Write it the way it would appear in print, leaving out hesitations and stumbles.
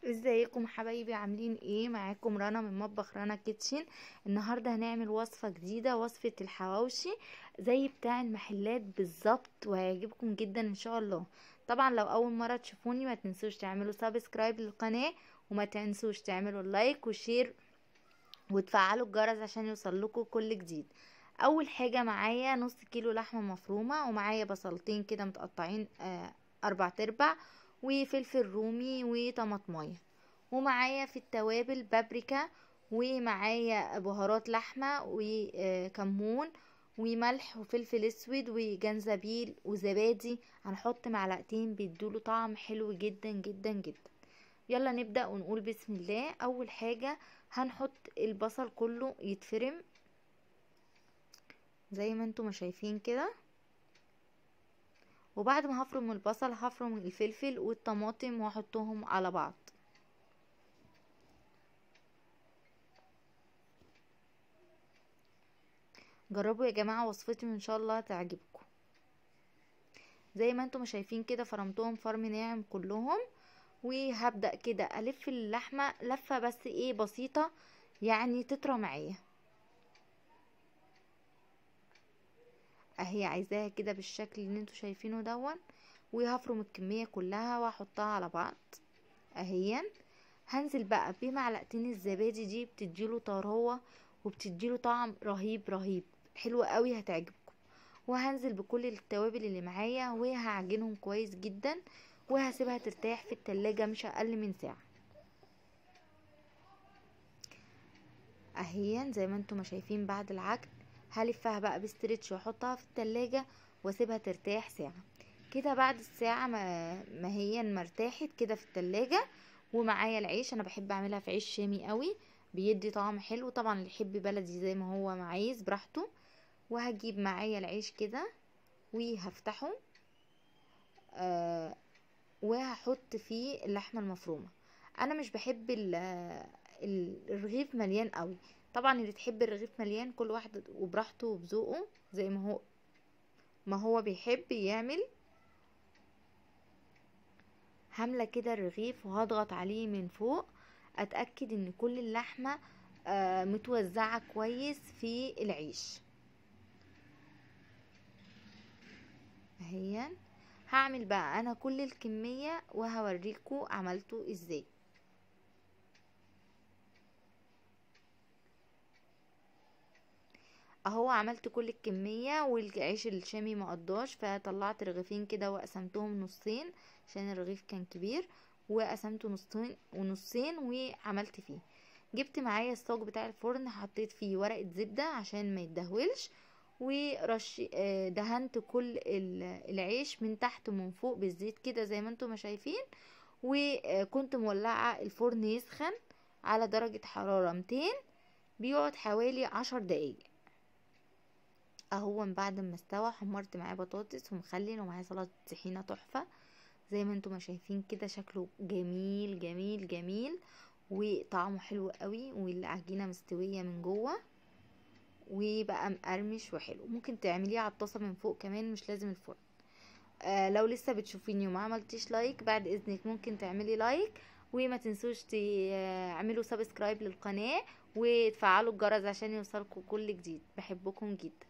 ازيكم حبايبي؟ عاملين ايه؟ معاكم رنا من مطبخ رنا كيتشن. النهارده هنعمل وصفه جديده، وصفه الحواوشي زي بتاع المحلات بالظبط، وهيعجبكم جدا ان شاء الله. طبعا لو اول مره تشوفوني ما تنسوش تعملوا سبسكرايب للقناه، وما تنسوش تعملوا لايك وشير وتفعلوا الجرس عشان يوصلكوا كل جديد. اول حاجه معايا نص كيلو لحمه مفرومه، ومعايا بصلتين كده متقطعين 4 تربع، وفلفل رومي وطماطمايه، ومعايا في التوابل بابريكا، ومعايا بهارات لحمه وكمون وملح وفلفل اسود وجنزبيل وزبادي. هنحط معلقتين بيدوله طعم حلو جدا جدا جدا. يلا نبدأ ونقول بسم الله. اول حاجة هنحط البصل كله يتفرم زي ما انتم ما شايفين كده، وبعد ما هفرم البصل هفرم الفلفل والطماطم واحطهم على بعض. جربوا يا جماعة وصفتي وان شاء الله تعجبكم. زي ما انتم ما شايفين كده فرمتهم فرم ناعم كلهم، وهبدأ كده الف اللحمة لفة بس ايه بسيطة، يعني تطرى معايا اهي. عايزاها كده بالشكل اللي انتوا شايفينه دون. وهفرم الكمية كلها واحطها على بعض اهيا. هنزل بقى بمعلقتين الزبادي، دي بتديله طراوة وبتديله طعم رهيب رهيب حلو قوي، هتعجبكم. وهنزل بكل التوابل اللي معايا وهعجنهم كويس جدا، وهسيبها ترتاح في التلاجة مش اقل من ساعة اهيا. زي ما انتم ما شايفين بعد العجن هلفها بقى بستريتش واحطها في التلاجة واسيبها ترتاح ساعة كده. بعد الساعة ما هي مرتاحت كده في التلاجة، ومعايا العيش. انا بحب اعملها في عيش شامي قوي، بيدي طعم حلو. طبعا اللي يحب بلدي زي ما هو عايز براحته. وهجيب معايا العيش كده وهفتحه آه وهحط فيه اللحمة المفرومة. انا مش بحب الرغيف مليان قوي. طبعا اللي تحب الرغيف مليان كل واحد وبراحته وبذوقه زي ما هو بيحب يعمل. هملة كده الرغيف وهضغط عليه من فوق، اتأكد ان كل اللحمة متوزعة كويس في العيش اهيا. هعمل بقى انا كل الكمية وهوريكم عملته ازاي اهو. عملت كل الكمية والعيش الشامي ما قضاش، فطلعت رغيفين كده وقسمتهم نصين عشان الرغيف كان كبير، وقسمته نصين ونصين وعملت فيه. جبت معايا الصاج بتاع الفرن، حطيت فيه ورقة زبدة عشان ما يتدهولش، ورش دهنت كل العيش من تحت ومن فوق بالزيت كده زي ما انتم ما شايفين. وكنت مولعة الفرن يسخن على درجة حرارة 200، بيقعد حوالي 10 دقايق اهو. بعد ما استوى حمرت معاه بطاطس ومخلل ومعاه سلطه طحينه تحفه زي ما انتم ما شايفين كده. شكله جميل جميل جميل وطعمه حلو قوي، والعجينه مستويه من جوه وبقى مقرمش وحلو. ممكن تعمليه على الطاسه من فوق كمان، مش لازم الفرن. لو لسه بتشوفيني وما عملتيش لايك بعد اذنك ممكن تعملي لايك، وما تنسوش تعملوا سبسكرايب للقناه وتفعلوا الجرس عشان يوصلكم كل جديد. بحبكم جدا.